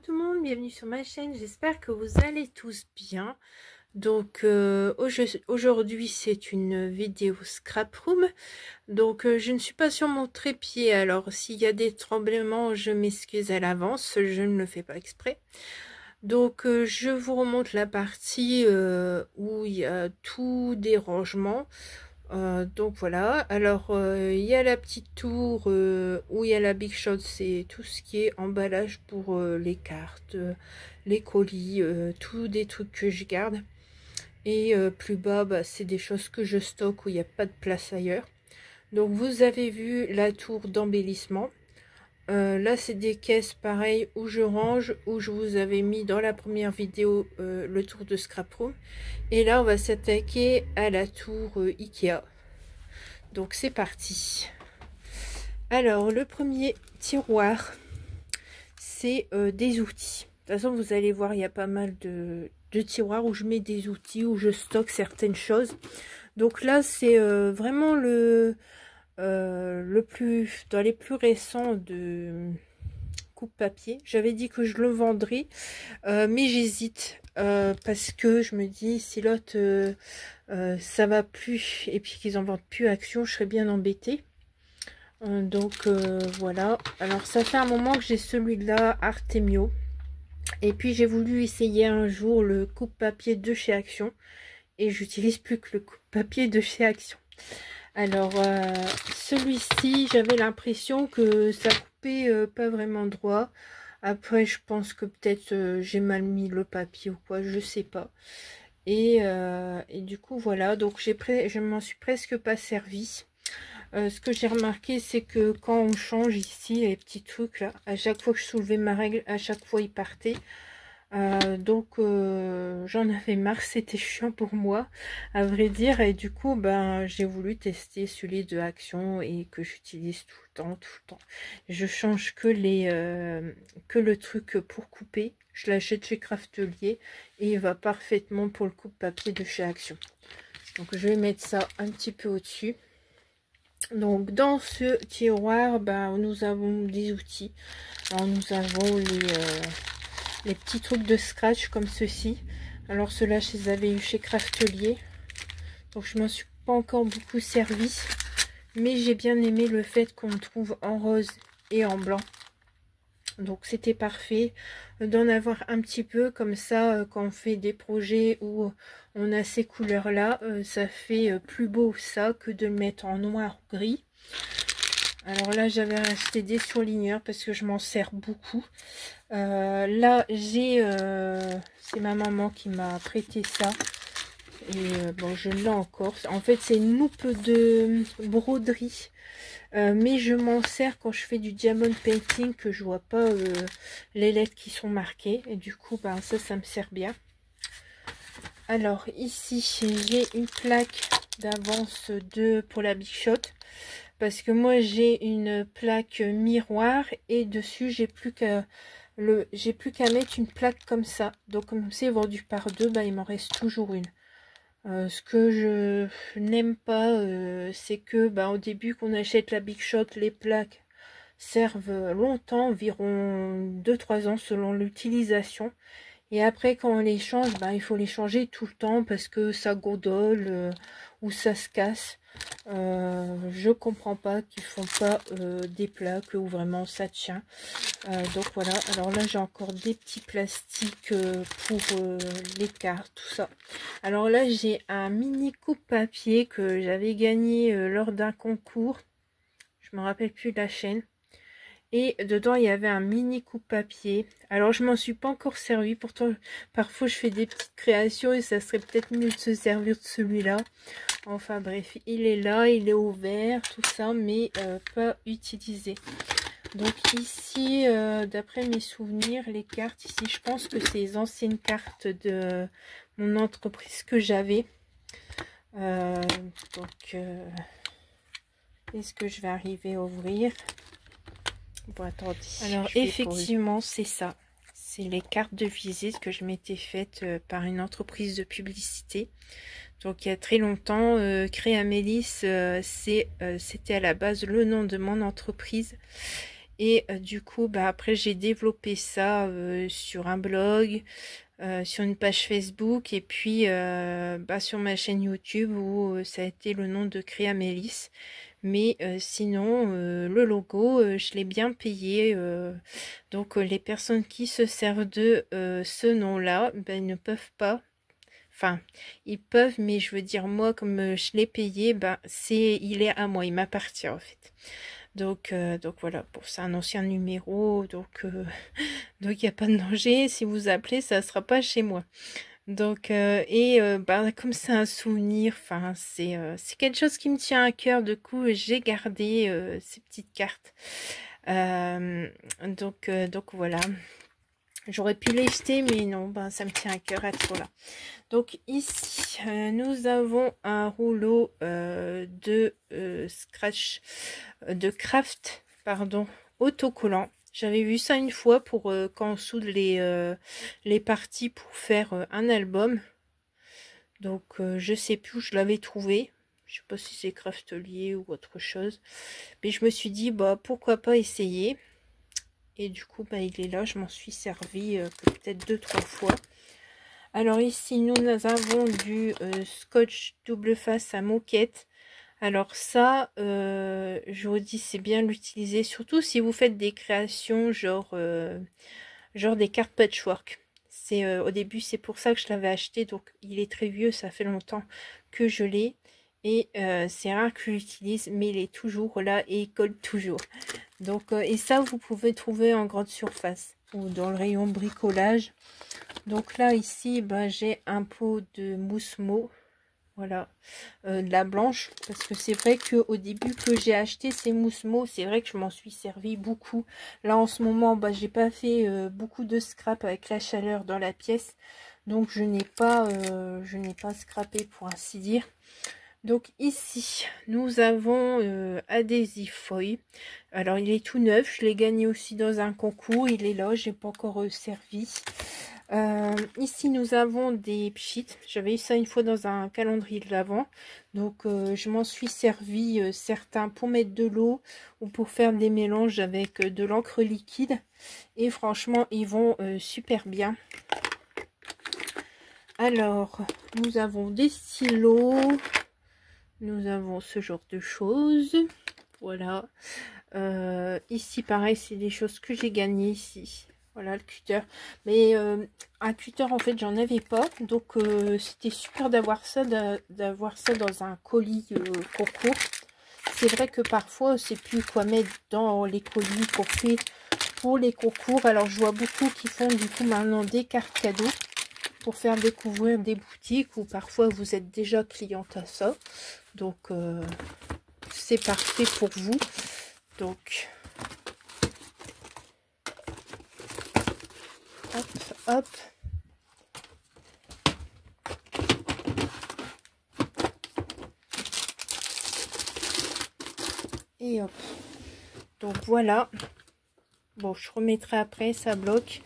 tout le monde, bienvenue sur ma chaîne, j'espère que vous allez tous bien. Donc aujourd'hui c'est une vidéo scrap room. Donc je ne suis pas sur mon trépied, alors s'il y a des tremblements je m'excuse à l'avance, je ne le fais pas exprès. Donc je vous remonte la partie où il y a tout des rangements. Donc voilà, alors il y a la petite tour où il y a la Big Shot, c'est tout ce qui est emballage pour les cartes, les colis, tout des trucs que je garde. Et plus bas, bah, c'est des choses que je stocke où il n'y a pas de place ailleurs. Donc vous avez vu la tour d'embellissement. Là c'est des caisses pareilles où je range, où je vous avais mis dans la première vidéo le tour de scrap room. Et là on va s'attaquer à la tour Ikea. Donc c'est parti. Alors le premier tiroir, c'est des outils. De toute façon vous allez voir, il y a pas mal de tiroirs où je mets des outils, où je stocke certaines choses. Donc là c'est vraiment le plus dans les plus récents de coupe-papier. J'avais dit que je le vendrais, mais j'hésite parce que je me dis si l'autre ça va plus et puis qu'ils en vendent plus Action, je serais bien embêtée. Donc voilà, alors ça fait un moment que j'ai celui-là Artemio, et puis j'ai voulu essayer un jour le coupe-papier de chez Action et j'utilise plus que le coupe-papier de chez Action. Alors celui-ci, j'avais l'impression que ça coupait pas vraiment droit. Après je pense que peut-être j'ai mal mis le papier ou quoi, je sais pas. Et du coup voilà, donc je m'en suis presque pas servi. Ce que j'ai remarqué, c'est que quand on change ici les petits trucs là, à chaque fois que je soulevais ma règle, à chaque fois il partait. Donc j'en avais marre, c'était chiant pour moi à vrai dire, et du coup ben j'ai voulu tester celui de Action et que j'utilise tout le temps. Je change que le truc pour couper, je l'achète chez Craftelier et il va parfaitement pour le coupe-papier de chez Action. Donc je vais mettre ça un petit peu au-dessus. Donc dans ce tiroir, ben, nous avons des outils. Alors nous avons les petits trucs de scratch comme ceci. Alors ceux-là je les avais eu chez Craftelier, donc je m'en suis pas encore beaucoup servi, mais j'ai bien aimé le fait qu'on trouve en rose et en blanc. Donc c'était parfait d'en avoir un petit peu comme ça quand on fait des projets où on a ces couleurs là, ça fait plus beau ça que de le mettre en noir ou gris. Alors là j'avais acheté des surligneurs parce que je m'en sers beaucoup. Là j'ai c'est ma maman qui m'a prêté ça et bon je l'ai encore. En fait c'est une loupe de broderie. Mais je m'en sers quand je fais du diamond painting, que je vois pas les lettres qui sont marquées, et du coup ben ça me sert bien. Alors ici j'ai une plaque d'avance pour la Big Shot, parce que moi j'ai une plaque miroir et dessus j'ai plus qu'à mettre une plaque comme ça. Donc comme c'est vendu par deux, ben, il m'en reste toujours une. Ce que je n'aime pas, c'est que au début qu'on achète la Big Shot, les plaques servent longtemps, environ 2-3 ans selon l'utilisation. Et après quand on les change, il faut les changer tout le temps parce que ça gondole ou ça se casse. Je comprends pas qu'ils font pas des plaques où vraiment ça tient. Donc voilà, alors là j'ai encore des petits plastiques pour les cartes, tout ça. Alors là j'ai un mini coupe-papier que j'avais gagné lors d'un concours, je me rappelle plus de la chaîne, et dedans il y avait un mini coupe-papier. Alors je m'en suis pas encore servi, pourtant parfois je fais des petites créations et ça serait peut-être mieux de se servir de celui-là. Enfin bref, il est là, il est ouvert, tout ça, mais pas utilisé. Donc ici, d'après mes souvenirs, les cartes ici, je pense que c'est les anciennes cartes de mon entreprise que j'avais. Est-ce que je vais arriver à ouvrir? Bon, attendez. Alors effectivement, c'est ça. C'est les cartes de visite que je m'étais faites par une entreprise de publicité. Donc il y a très longtemps, Créamélis, c'était à la base le nom de mon entreprise. Et du coup, bah, après, j'ai développé ça sur un blog, sur une page Facebook et puis bah, sur ma chaîne YouTube où ça a été le nom de Créamélis. Mais sinon, le logo, je l'ai bien payé. Donc, les personnes qui se servent de ce nom-là, ben, ne peuvent pas. Enfin, ils peuvent, mais je veux dire, moi, comme je l'ai payé, ben, il est à moi, il m'appartient en fait. Donc voilà, pour c'est un ancien numéro, donc donc il n'y a pas de danger. Si vous appelez, ça ne sera pas chez moi. Donc bah, comme c'est un souvenir, enfin c'est quelque chose qui me tient à cœur. Du coup, j'ai gardé ces petites cartes. Donc voilà. J'aurais pu les jeter, mais non, ben ça me tient à cœur à trop là. Donc ici, nous avons un rouleau de scratch, de craft, pardon, autocollant. J'avais vu ça une fois pour quand on soude les parties pour faire un album. Donc je sais plus où je l'avais trouvé. Je sais pas si c'est Craftelier ou autre chose. Mais je me suis dit, bah pourquoi pas essayer. Et du coup, bah, il est là. Je m'en suis servi peut-être 2-3 fois. Alors ici, nous avons du scotch double face à moquette. Alors ça, je vous dis, c'est bien l'utiliser. Surtout si vous faites des créations genre des cartes patchwork. C'est au début, c'est pour ça que je l'avais acheté. Donc il est très vieux, ça fait longtemps que je l'ai. Et c'est rare que je l'utilise, mais il est toujours là et il colle toujours. Donc, et ça, vous pouvez trouver en grande surface ou dans le rayon bricolage. Donc là, ici, ben, j'ai un pot de mousse mot. Voilà, de la blanche. Parce que c'est vrai qu'au début que j'ai acheté ces mousses mot, c'est vrai que je m'en suis servi beaucoup. Là, en ce moment, ben, j'ai pas fait beaucoup de scrap avec la chaleur dans la pièce. Donc, je n'ai pas scrappé pour ainsi dire. Donc ici, nous avons Adhesive Foil. Alors, il est tout neuf. Je l'ai gagné aussi dans un concours. Il est là, j'ai pas encore servi. Ici, nous avons des pchits. J'avais eu ça une fois dans un calendrier de l'Avent. Donc, je m'en suis servi certains pour mettre de l'eau ou pour faire des mélanges avec de l'encre liquide. Et franchement, ils vont super bien. Alors, nous avons des stylos. Nous avons ce genre de choses. Voilà. Ici, pareil, c'est des choses que j'ai gagnées ici. Voilà le cutter. Mais un cutter, en fait, j'en avais pas. Donc, c'était super d'avoir ça, dans un colis concours. C'est vrai que parfois, c'est plus quoi mettre dans les colis qu'on fait pour les concours. Alors, je vois beaucoup qui font du coup maintenant des cartes cadeaux pour faire découvrir des boutiques où parfois vous êtes déjà cliente à ça. Donc, c'est parfait pour vous. Donc, hop, hop. Et hop. Donc, voilà. Bon, je remettrai après, ça bloque.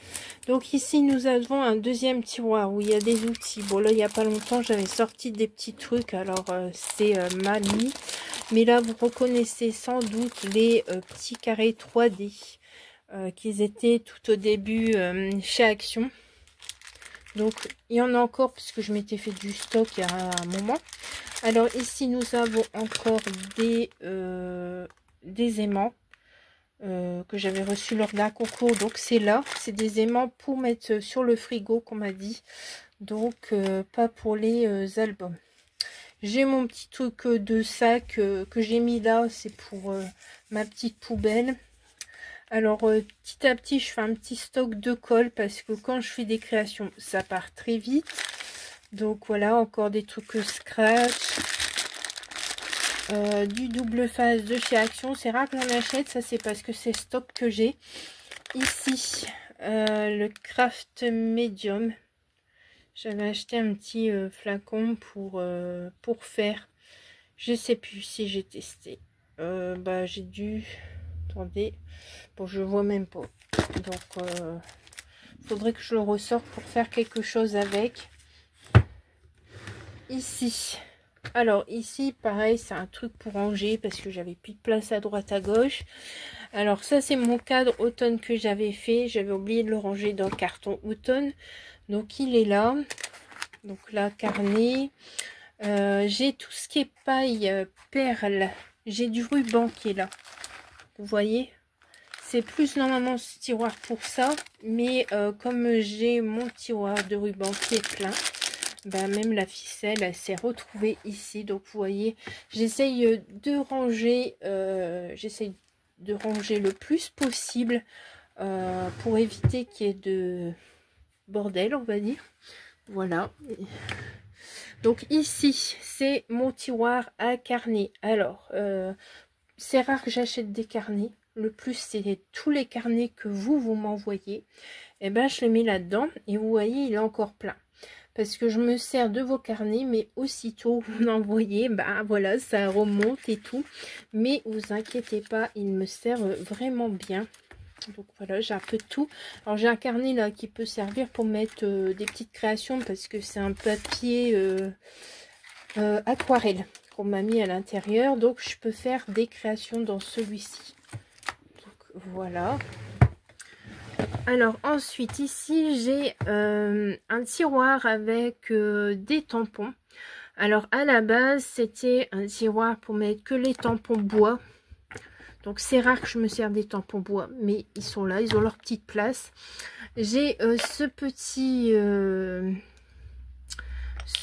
Donc ici, nous avons un deuxième tiroir où il y a des outils. Bon, là, il n'y a pas longtemps, j'avais sorti des petits trucs. Alors, c'est mal mis. Mais là, vous reconnaissez sans doute les petits carrés 3D qu'ils étaient tout au début chez Action. Donc, il y en a encore puisque je m'étais fait du stock il y a un moment. Alors, ici, nous avons encore des aimants. Que j'avais reçu lors d'un concours. Donc c'est là, c'est des aimants pour mettre sur le frigo qu'on m'a dit. Donc pas pour les albums. J'ai mon petit truc de sac que j'ai mis là, c'est pour ma petite poubelle. Alors petit à petit je fais un petit stock de colle parce que quand je fais des créations ça part très vite. Donc voilà, encore des trucs scratch. Du double face de chez Action, c'est rare que j'en achète, ça c'est parce que c'est stock que j'ai. Ici, le Craft Medium. J'avais acheté un petit flacon pour faire. Je sais plus si j'ai testé. Bah j'ai dû. Attendez. Bon, je vois même pas. Donc, faudrait que je le ressorte pour faire quelque chose avec. Ici. Alors ici, pareil, c'est un truc pour ranger parce que j'avais plus de place à droite à gauche. Alors ça, c'est mon cadre automne que j'avais fait. J'avais oublié de le ranger dans le carton automne. Donc il est là. Donc là, carnet. J'ai tout ce qui est paille, perles. J'ai du ruban qui est là. Vous voyez? C'est plus normalement ce tiroir pour ça. Mais comme j'ai mon tiroir de ruban qui est plein, ben même la ficelle, elle s'est retrouvée ici. Donc vous voyez, j'essaye de ranger, le plus possible pour éviter qu'il y ait de bordel, on va dire. Voilà. Donc ici, c'est mon tiroir à carnet. Alors, c'est rare que j'achète des carnets. Le plus, c'est tous les carnets que vous m'envoyez. Et ben, je les mets là-dedans. Et vous voyez, il est encore plein. Parce que je me sers de vos carnets, mais aussitôt vous m'envoyez, ben voilà, ça remonte et tout. Mais vous inquiétez pas, il me sert vraiment bien. Donc voilà, j'ai un peu de tout. Alors j'ai un carnet là qui peut servir pour mettre des petites créations parce que c'est un papier aquarelle qu'on m'a mis à l'intérieur. Donc je peux faire des créations dans celui-ci. Donc voilà. Alors ensuite ici j'ai un tiroir avec des tampons. Alors à la base c'était un tiroir pour mettre que les tampons bois. Donc c'est rare que je me sers des tampons bois, mais ils sont là, ils ont leur petite place. J'ai ce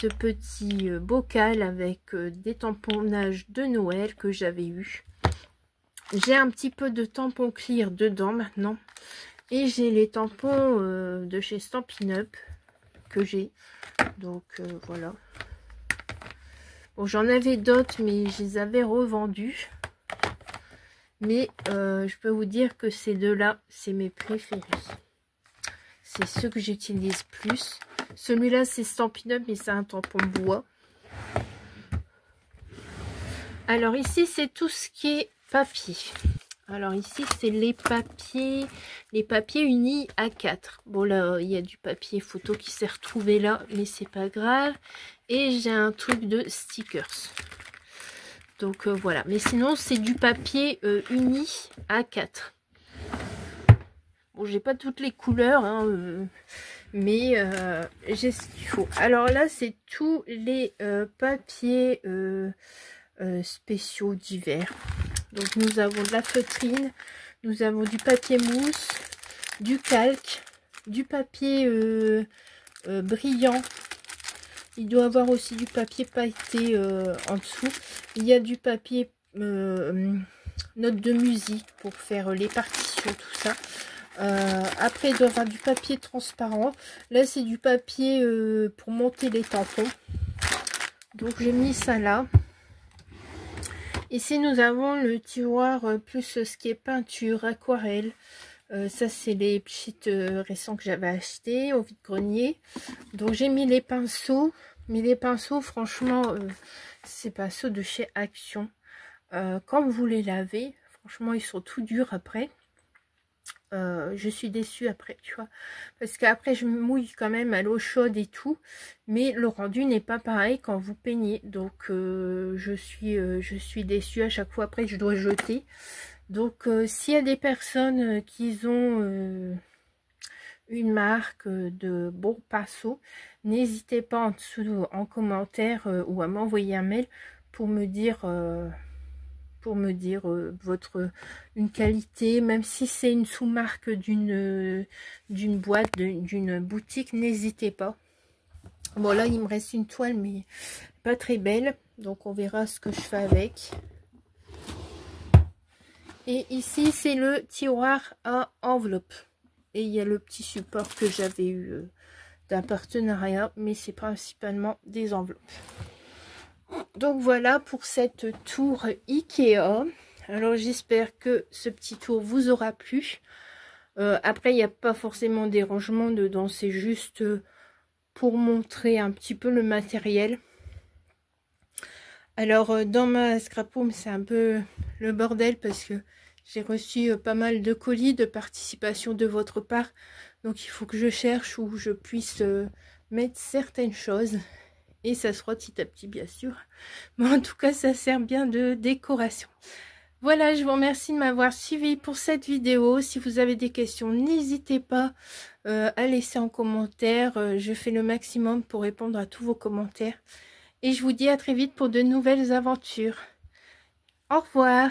petit bocal avec des tamponnages de Noël que j'avais eu. J'ai un petit peu de tampons clear dedans maintenant. Et j'ai les tampons de chez Stampin' Up que j'ai. Donc voilà. Bon, j'en avais d'autres, mais je les avais revendus. Mais je peux vous dire que ces deux-là, c'est mes préférés. C'est ceux que j'utilise plus. Celui-là, c'est Stampin' Up, mais c'est un tampon bois. Alors ici, c'est tout ce qui est papier. Alors ici, c'est les papiers unis A4. Bon là, il y a du papier photo qui s'est retrouvé là, mais c'est pas grave. Et j'ai un truc de stickers. Donc voilà, mais sinon c'est du papier uni A4. Bon, j'ai pas toutes les couleurs, hein, mais j'ai ce qu'il faut. Alors là, c'est tous les papiers spéciaux divers. Donc nous avons de la feutrine, nous avons du papier mousse, du calque, du papier brillant. Il doit y avoir aussi du papier pailleté en dessous. Il y a du papier note de musique pour faire les partitions, tout ça. Après, il doit y avoir du papier transparent. Là, c'est du papier pour monter les tampons. Donc, j'ai mis ça là. Ici, nous avons le tiroir plus ce qui est peinture, aquarelle. Ça, c'est les petites récents que j'avais achetés au vide-grenier. Donc, j'ai mis les pinceaux. Mais les pinceaux, franchement, ces pinceaux de chez Action. Quand vous les lavez, franchement, ils sont tout durs après. Je suis déçue après, tu vois. Parce qu'après, je me mouille quand même à l'eau chaude et tout. Mais le rendu n'est pas pareil quand vous peignez. Donc, je suis déçue à chaque fois. Après, je dois jeter. Donc, s'il y a des personnes qui ont une marque de bons pinceaux, n'hésitez pas en dessous en commentaire ou à m'envoyer un mail pour me dire... une qualité, même si c'est une sous-marque d'une boîte, d'une boutique, n'hésitez pas. Bon là il me reste une toile mais pas très belle, donc on verra ce que je fais avec. Et ici c'est le tiroir à enveloppe et il y a le petit support que j'avais eu d'un partenariat, mais c'est principalement des enveloppes. Donc voilà pour cette tour Ikea. Alors j'espère que ce petit tour vous aura plu. Après il n'y a pas forcément des rangements dedans, c'est juste pour montrer un petit peu le matériel. Alors dans ma scrapbook c'est un peu le bordel parce que j'ai reçu pas mal de colis de participation de votre part. Donc il faut que je cherche où je puisse mettre certaines choses. Et ça se frotte petit à petit, bien sûr. Mais en tout cas, ça sert bien de décoration. Voilà, je vous remercie de m'avoir suivi pour cette vidéo. Si vous avez des questions, n'hésitez pas à laisser en commentaire. Je fais le maximum pour répondre à tous vos commentaires. Et je vous dis à très vite pour de nouvelles aventures. Au revoir.